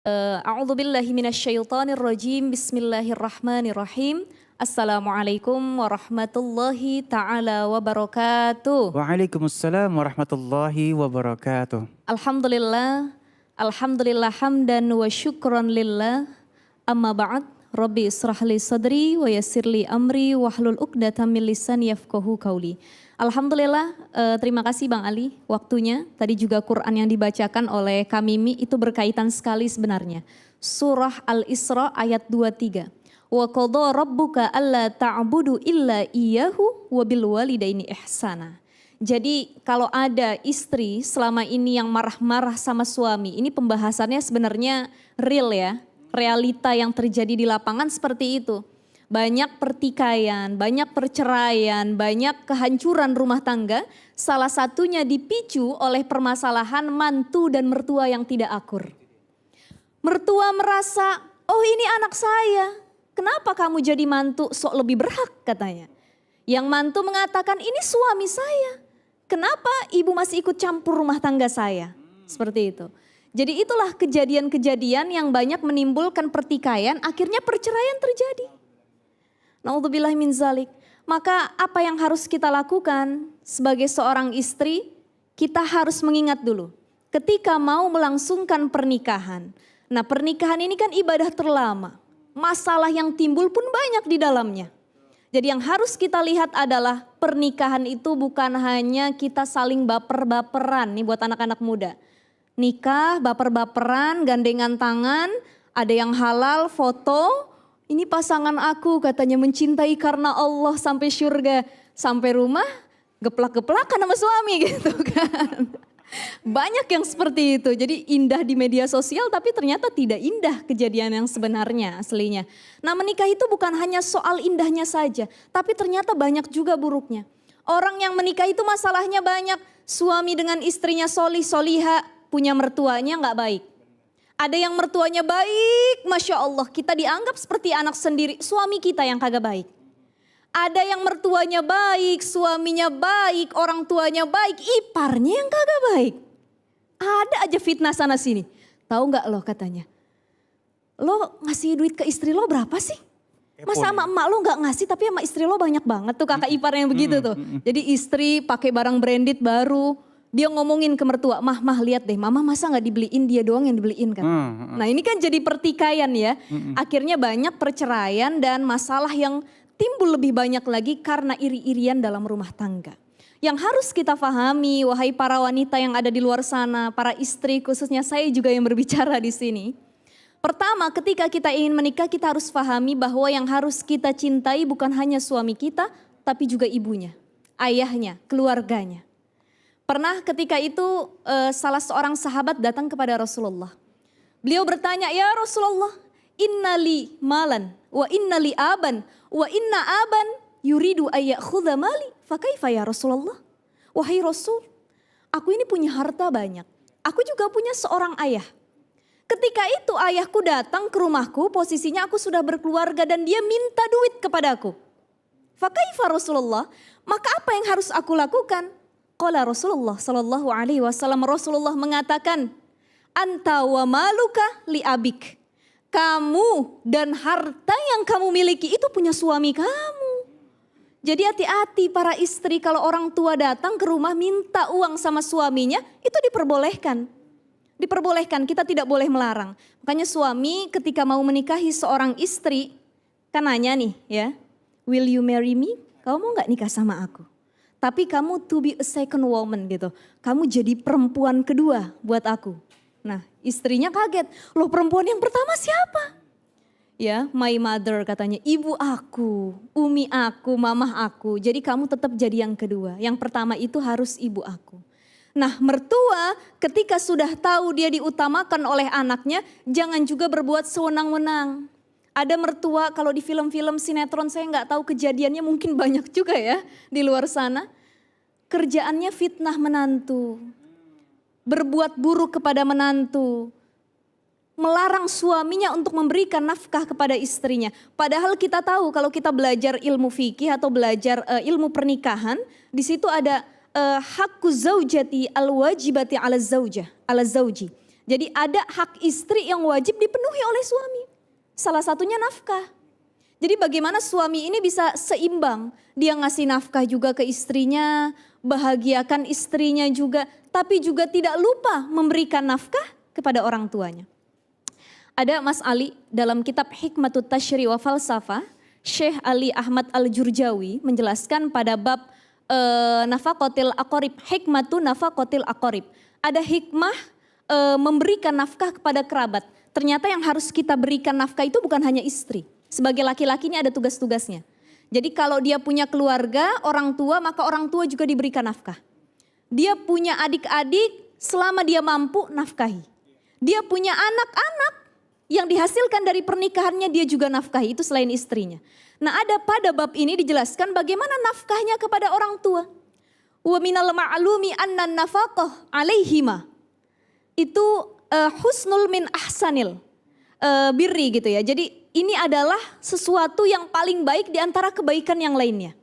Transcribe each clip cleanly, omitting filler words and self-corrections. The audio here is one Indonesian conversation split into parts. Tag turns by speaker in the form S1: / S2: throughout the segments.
S1: A'udzubillahi minasyaitonirrajim. Bismillahirrahmanirrahim. Assalamualaikum warahmatullahi ta'ala wabarakatuh.
S2: Waalaikumsalam warahmatullahi wabarakatuh.
S1: Alhamdulillah, alhamdulillah hamdan wa syukran lillah. Amma ba'd, Rabbi israh li sadri wa yassir li amri wahlul 'uqdatam min lisani yafqahu qauli. Alhamdulillah, terima kasih Bang Ali waktunya. Tadi juga Quran yang dibacakan oleh Kamimi itu berkaitan sekali sebenarnya. Surah Al-Isra ayat 23. Wa qadha rabbuka alla ta'budu illa iyyahu wa bil walidaini ihsana. Jadi kalau ada istri selama ini yang marah-marah sama suami, ini pembahasannya sebenarnya real ya. Realita yang terjadi di lapangan seperti itu. Banyak pertikaian, banyak perceraian, banyak kehancuran rumah tangga. Salah satunya dipicu oleh permasalahan mantu dan mertua yang tidak akur. Mertua merasa, oh ini anak saya, kenapa kamu jadi mantu sok lebih berhak katanya. Yang mantu mengatakan ini suami saya, kenapa ibu masih ikut campur rumah tangga saya. Seperti itu. Jadi itulah kejadian-kejadian yang banyak menimbulkan pertikaian, akhirnya perceraian terjadi. Na'udzubillah min zalik. Maka apa yang harus kita lakukan sebagai seorang istri, kita harus mengingat dulu. Ketika mau melangsungkan pernikahan. Nah pernikahan ini kan ibadah terlama. Masalah yang timbul pun banyak di dalamnya. Jadi yang harus kita lihat adalah pernikahan itu bukan hanya kita saling baper-baperan. Nih buat anak-anak muda. Nikah, baper-baperan, gandengan tangan, ada yang halal, foto. Ini pasangan aku katanya mencintai karena Allah sampai surga. Sampai rumah geplak-geplakan sama suami gitu kan. Banyak yang seperti itu. Jadi indah di media sosial tapi ternyata tidak indah kejadian yang sebenarnya aslinya. Nah menikah itu bukan hanya soal indahnya saja. Tapi ternyata banyak juga buruknya. Orang yang menikah itu masalahnya banyak. Suami dengan istrinya solih-soliha punya mertuanya gak baik. Ada yang mertuanya baik, Masya Allah kita dianggap seperti anak sendiri, suami kita yang kagak baik. Ada yang mertuanya baik, suaminya baik, orang tuanya baik, iparnya yang kagak baik. Ada aja fitnah sana sini. Tahu gak lo katanya, lo ngasih duit ke istri lo berapa sih? Masa sama emak lo gak ngasih tapi sama istri lo banyak banget tuh kakak iparnya yang begitu tuh. Jadi istri pakai barang branded baru. Dia ngomongin ke mertua, mah lihat deh mama masa gak dibeliin, dia doang yang dibeliin kan. Nah ini kan jadi pertikaian ya. Akhirnya banyak perceraian dan masalah yang timbul lebih banyak lagi karena iri-irian dalam rumah tangga. Yang harus kita pahami wahai para wanita yang ada di luar sana, para istri khususnya saya juga yang berbicara di sini. Pertama ketika kita ingin menikah kita harus pahami bahwa yang harus kita cintai bukan hanya suami kita tapi juga ibunya, ayahnya, keluarganya. Pernah ketika itu salah seorang sahabat datang kepada Rasulullah. Beliau bertanya, ya Rasulullah, innali malan, wa innali aban, wa inna aban yuridu ayyakhudha mali, fakaifa ya Rasulullah? Wahai Rasul, aku ini punya harta banyak, aku juga punya seorang ayah. Ketika itu ayahku datang ke rumahku, posisinya aku sudah berkeluarga dan dia minta duit kepadaku. Fakaifa Rasulullah, maka apa yang harus aku lakukan? Qala Rasulullah sallallahu alaihi wasallam, Rasulullah mengatakan, anta wa maluka li abik. Kamu dan harta yang kamu miliki itu punya suami kamu. Jadi hati-hati para istri kalau orang tua datang ke rumah minta uang sama suaminya, itu diperbolehkan. Diperbolehkan, kita tidak boleh melarang. Makanya suami ketika mau menikahi seorang istri, kan nanya nih ya, will you marry me? Kamu mau gak nikah sama aku? Tapi kamu to be a second woman gitu. Kamu jadi perempuan kedua buat aku. Nah istrinya kaget. Loh perempuan yang pertama siapa? Ya my mother katanya. Ibu aku, umi aku, mamah aku. Jadi kamu tetap jadi yang kedua. Yang pertama itu harus ibu aku. Nah mertua ketika sudah tahu dia diutamakan oleh anaknya. Jangan juga berbuat sewenang-wenang. Ada mertua kalau di film-film sinetron saya nggak tahu kejadiannya mungkin banyak juga ya di luar sana. Kerjaannya fitnah menantu, berbuat buruk kepada menantu, melarang suaminya untuk memberikan nafkah kepada istrinya. Padahal kita tahu kalau kita belajar ilmu fikih atau belajar ilmu pernikahan, di situ ada hakku zaujati al wajibati ala zauji. Jadi ada hak istri yang wajib dipenuhi oleh suami. Salah satunya nafkah. Jadi bagaimana suami ini bisa seimbang. Dia ngasih nafkah juga ke istrinya, bahagiakan istrinya juga. Tapi juga tidak lupa memberikan nafkah kepada orang tuanya. Ada Mas Ali dalam kitab Hikmatut Tashri wa Falsafah, Syekh Ali Ahmad Al-Jurjawi menjelaskan pada bab nafaqatil aqarib, hikmatu nafaqatil aqarib. Ada hikmah memberikan nafkah kepada kerabat. Ternyata yang harus kita berikan nafkah itu bukan hanya istri. Sebagai laki-laki ini ada tugas-tugasnya. Jadi kalau dia punya keluarga, orang tua, maka orang tua juga diberikan nafkah. Dia punya adik-adik, selama dia mampu nafkahi. Dia punya anak-anak yang dihasilkan dari pernikahannya, dia juga nafkahi, itu selain istrinya. Nah, ada pada bab ini dijelaskan bagaimana nafkahnya kepada orang tua. Wa minal ma'lumi anna nafaqah alaihima. Itu husnul min ahsanil birri gitu ya. Jadi ini adalah sesuatu yang paling baik di antara kebaikan yang lainnya.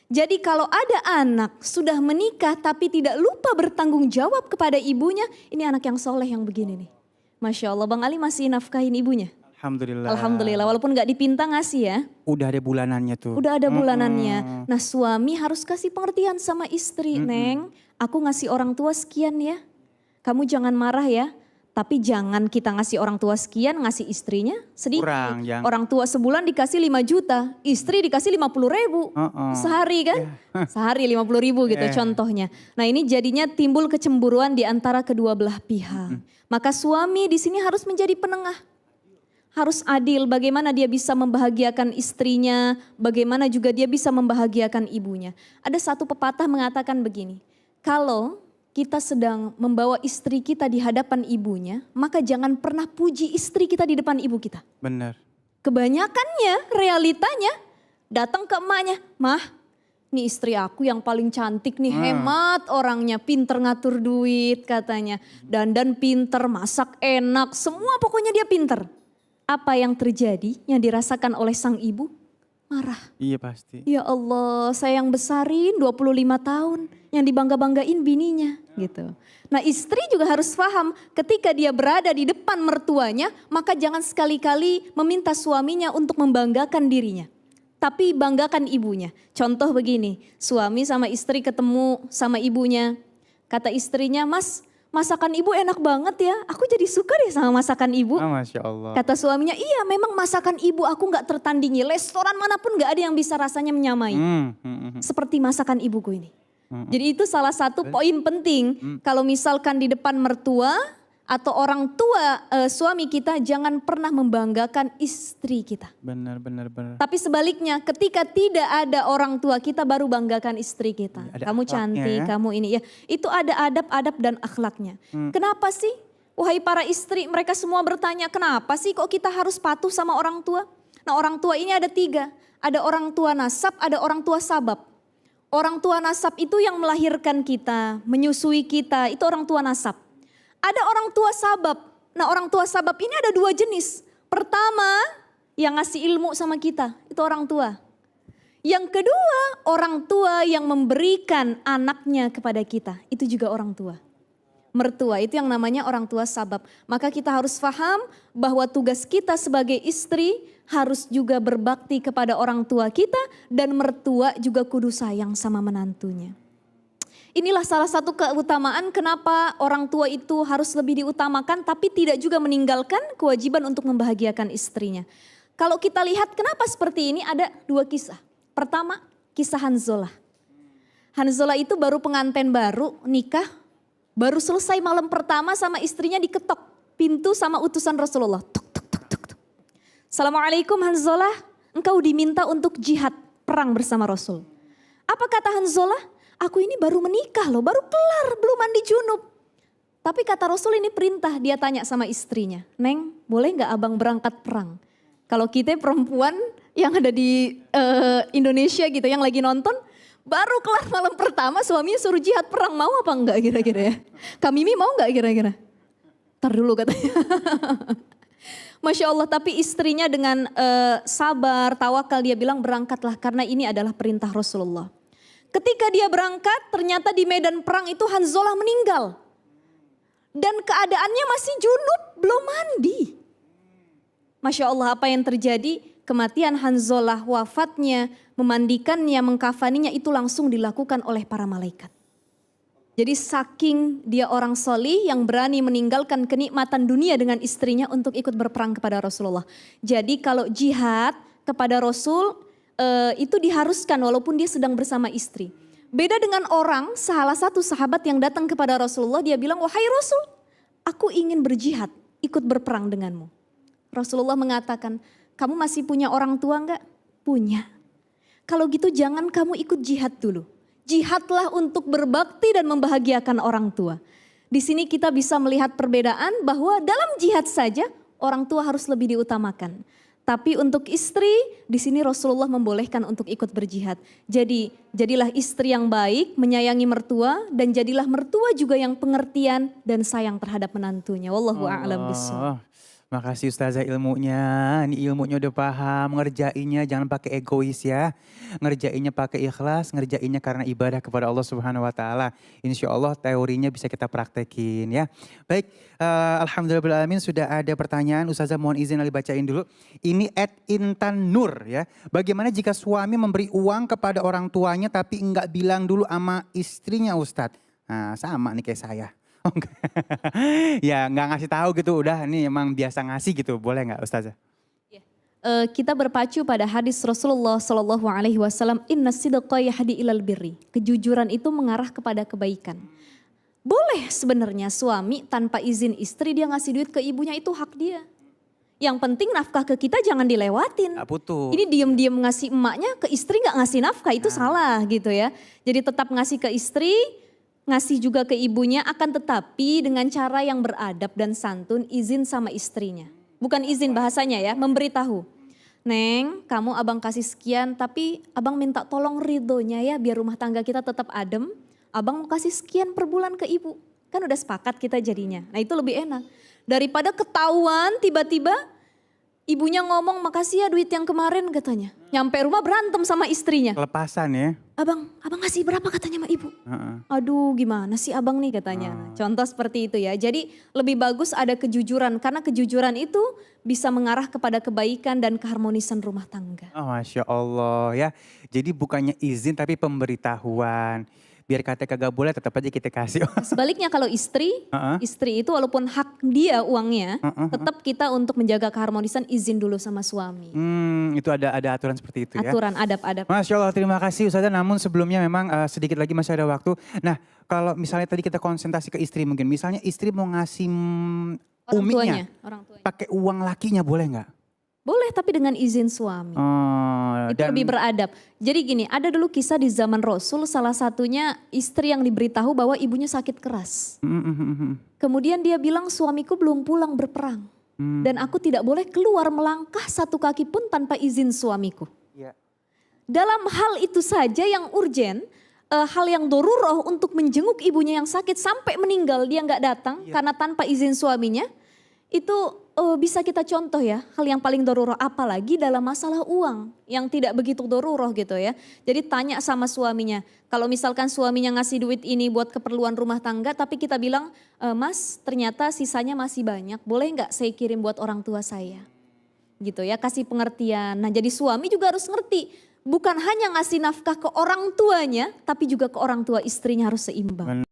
S1: Jadi kalau ada anak sudah menikah tapi tidak lupa bertanggung jawab kepada ibunya, ini anak yang soleh yang begini nih. Masya Allah, Bang Ali masih nafkahin ibunya.
S2: Alhamdulillah.
S1: Alhamdulillah, walaupun gak dipinta ngasih ya.
S2: Udah ada bulanannya tuh.
S1: Udah ada bulanannya. Nah, suami harus kasih pengertian sama istri. Neng, aku ngasih orang tua sekian ya. Kamu jangan marah ya. Tapi jangan kita ngasih orang tua sekian, ngasih istrinya sedikit.
S2: Kurang, yang...
S1: Orang tua sebulan dikasih 5 juta, istri dikasih 50.000 sehari kan. Sehari 50.000 gitu contohnya. Nah, ini jadinya timbul kecemburuan di antara kedua belah pihak. Maka suami di sini harus menjadi penengah. Harus adil, bagaimana dia bisa membahagiakan istrinya, bagaimana juga dia bisa membahagiakan ibunya. Ada satu pepatah mengatakan begini, kalau kita sedang membawa istri kita di hadapan ibunya, maka jangan pernah puji istri kita di depan ibu kita.
S2: Benar.
S1: Kebanyakannya, realitanya datang ke emaknya, mah, nih istri aku yang paling cantik nih, hemat orangnya, pinter ngatur duit katanya. Dandan pinter, masak enak, semua pokoknya dia pinter. Apa yang terjadi yang dirasakan oleh sang ibu? Marah.
S2: Iya pasti.
S1: Ya Allah, saya yang besarin 25 tahun, yang dibangga-banggain bininya gitu. Nah, istri juga harus paham ketika dia berada di depan mertuanya, maka jangan sekali-kali meminta suaminya untuk membanggakan dirinya. Tapi banggakan ibunya. Contoh begini, suami sama istri ketemu sama ibunya. Kata istrinya, "Mas, masakan ibu enak banget ya, aku jadi suka deh sama masakan ibu."
S2: Masya Allah.
S1: Kata suaminya, "Iya memang masakan ibu aku gak tertandingi, restoran manapun gak ada yang bisa rasanya menyamai. Seperti masakan ibuku ini." Jadi itu salah satu poin penting, kalau misalkan di depan mertua atau orang tua suami kita, jangan pernah membanggakan istri kita.
S2: Benar.
S1: Tapi sebaliknya, ketika tidak ada orang tua kita, baru banggakan istri kita.
S2: Ada
S1: Kamu
S2: akhlaknya
S1: cantik,
S2: ya.
S1: kamu ini ya. Itu ada adab-adab dan akhlaknya. Kenapa sih? Wahai para istri, mereka semua bertanya, kenapa sih kok kita harus patuh sama orang tua? Nah, orang tua ini ada 3. Ada orang tua nasab, ada orang tua sabab. Orang tua nasab itu yang melahirkan kita, menyusui kita, itu orang tua nasab. Ada orang tua sabab. Nah, orang tua sabab ini ada 2 jenis. Pertama, yang ngasih ilmu sama kita, itu orang tua. Yang kedua, orang tua yang memberikan anaknya kepada kita, itu juga orang tua. Mertua itu yang namanya orang tua sabab. Maka kita harus paham bahwa tugas kita sebagai istri harus juga berbakti kepada orang tua kita, dan mertua juga kudu sayang sama menantunya. Inilah salah satu keutamaan kenapa orang tua itu harus lebih diutamakan, tapi tidak juga meninggalkan kewajiban untuk membahagiakan istrinya. Kalau kita lihat kenapa seperti ini, ada 2 kisah. Pertama, kisah Hanzalah. Hanzalah itu baru pengantin baru, nikah, baru selesai malam pertama sama istrinya diketok pintu sama utusan Rasulullah. Tuk, tuk, tuk, tuk, tuk. Assalamualaikum Hanzalah, engkau diminta untuk jihad, perang bersama Rasul. Apa kata Hanzalah? Aku ini baru menikah loh, baru kelar, belum mandi junub. Tapi kata Rasul ini perintah, dia tanya sama istrinya, "Neng, boleh gak abang berangkat perang?" Kalau kita perempuan yang ada di Indonesia gitu, yang lagi nonton, baru kelar malam pertama suaminya suruh jihad perang, mau apa enggak kira-kira ya? Kak Mimi mau enggak kira-kira? Ntar dulu katanya. Masya Allah, tapi istrinya dengan sabar, tawakal, dia bilang berangkatlah karena ini adalah perintah Rasulullah. Ketika dia berangkat, ternyata di medan perang itu Hanzalah meninggal. dan keadaannya masih junub, belum mandi. Masya Allah, apa yang terjadi? Kematian Hanzalah, wafatnya, memandikannya, mengkafaninya itu langsung dilakukan oleh para malaikat. Jadi saking dia orang solih yang berani meninggalkan kenikmatan dunia dengan istrinya untuk ikut berperang kepada Rasulullah. Jadi kalau jihad kepada Rasul itu diharuskan walaupun dia sedang bersama istri. Beda dengan orang, salah satu sahabat yang datang kepada Rasulullah, dia bilang, wahai Rasul, aku ingin berjihad, ikut berperang denganmu. Rasulullah mengatakan, kamu masih punya orang tua enggak? Punya. Kalau gitu jangan kamu ikut jihad dulu. Jihadlah untuk berbakti dan membahagiakan orang tua. Di sini kita bisa melihat perbedaan bahwa dalam jihad saja orang tua harus lebih diutamakan. Tapi untuk istri, di sini Rasulullah membolehkan untuk ikut berjihad. Jadi, jadilah istri yang baik, menyayangi mertua, dan jadilah mertua juga yang pengertian dan sayang terhadap menantunya. Wallahu a'lam bishawab.
S2: Makasih Ustazah ilmunya, ini ilmunya udah paham, ngerjainnya jangan pakai egois ya. Ngerjainnya pakai ikhlas, ngerjainnya karena ibadah kepada Allah Subhanahu wa taala. Insya Allah teorinya bisa kita praktekin ya. Baik, alhamdulillahirabbil alamin sudah ada pertanyaan, Ustazah mohon izin Ali bacain dulu. Ini @Intan Nur ya. Bagaimana jika suami memberi uang kepada orang tuanya tapi enggak bilang dulu sama istrinya Ustadz? Nah, sama nih kayak saya. Ya nggak ngasih tahu gitu, udah ini emang biasa ngasih gitu, boleh nggak Ustazah?
S1: Kita berpacu pada hadis Rasulullah Shallallahu Alaihi Wasallam, Inna sidqa yahdi ilal birri. Kejujuran itu mengarah kepada kebaikan. Boleh sebenarnya suami tanpa izin istri dia ngasih duit ke ibunya, itu hak dia. Yang penting nafkah ke kita jangan dilewatin.
S2: Putus.
S1: Ini diem-diem ngasih emaknya ke istri nggak ngasih nafkah, itu salah gitu ya. Jadi tetap ngasih ke istri, ngasih juga ke ibunya, akan tetapi dengan cara yang beradab dan santun, izin sama istrinya. Bukan izin bahasanya ya, memberitahu. Neng, kamu abang kasih sekian tapi abang minta tolong ridhonya ya biar rumah tangga kita tetap adem. Abang mau kasih sekian per bulan ke ibu. Kan udah sepakat kita jadinya. Nah itu lebih enak. Daripada ketahuan tiba-tiba ibunya ngomong makasih ya duit yang kemarin katanya. Nyampe rumah berantem sama istrinya.
S2: Lepasan ya.
S1: Abang ngasih berapa katanya sama ibu? Aduh gimana sih abang nih katanya. Nah, contoh seperti itu ya. Jadi lebih bagus ada kejujuran. Karena kejujuran itu bisa mengarah kepada kebaikan dan keharmonisan rumah tangga.
S2: Oh, Masya Allah ya. Jadi bukannya izin tapi pemberitahuan. Biar kata kagak boleh tetap aja kita kasih.
S1: Sebaliknya kalau istri itu walaupun hak dia uangnya, tetap kita untuk menjaga keharmonisan izin dulu sama suami.
S2: Itu ada aturan seperti itu ya.
S1: Aturan adab-adab.
S2: Masya Allah, terima kasih Ustazah. Namun sebelumnya memang sedikit lagi masih ada waktu. Nah kalau misalnya tadi kita konsentrasi ke istri mungkin. Misalnya istri mau ngasih uminya
S1: orang tuanya.
S2: Pakai uang lakinya boleh nggak?
S1: Boleh tapi dengan izin suami. Itu lebih beradab. Jadi gini, ada dulu kisah di zaman Rasul, salah satunya istri yang diberitahu bahwa ibunya sakit keras. Kemudian dia bilang suamiku belum pulang berperang. Dan aku tidak boleh keluar melangkah satu kaki pun tanpa izin suamiku. Dalam hal itu saja yang urgen, hal yang doruroh untuk menjenguk ibunya yang sakit sampai meninggal dia nggak datang karena tanpa izin suaminya. Itu bisa kita contoh ya, hal yang paling doruroh, apalagi dalam masalah uang yang tidak begitu doruroh gitu ya. Jadi tanya sama suaminya, kalau misalkan suaminya ngasih duit ini buat keperluan rumah tangga tapi kita bilang, mas ternyata sisanya masih banyak, boleh nggak saya kirim buat orang tua saya? Gitu ya, kasih pengertian. Nah jadi suami juga harus ngerti, bukan hanya ngasih nafkah ke orang tuanya tapi juga ke orang tua istrinya harus seimbang.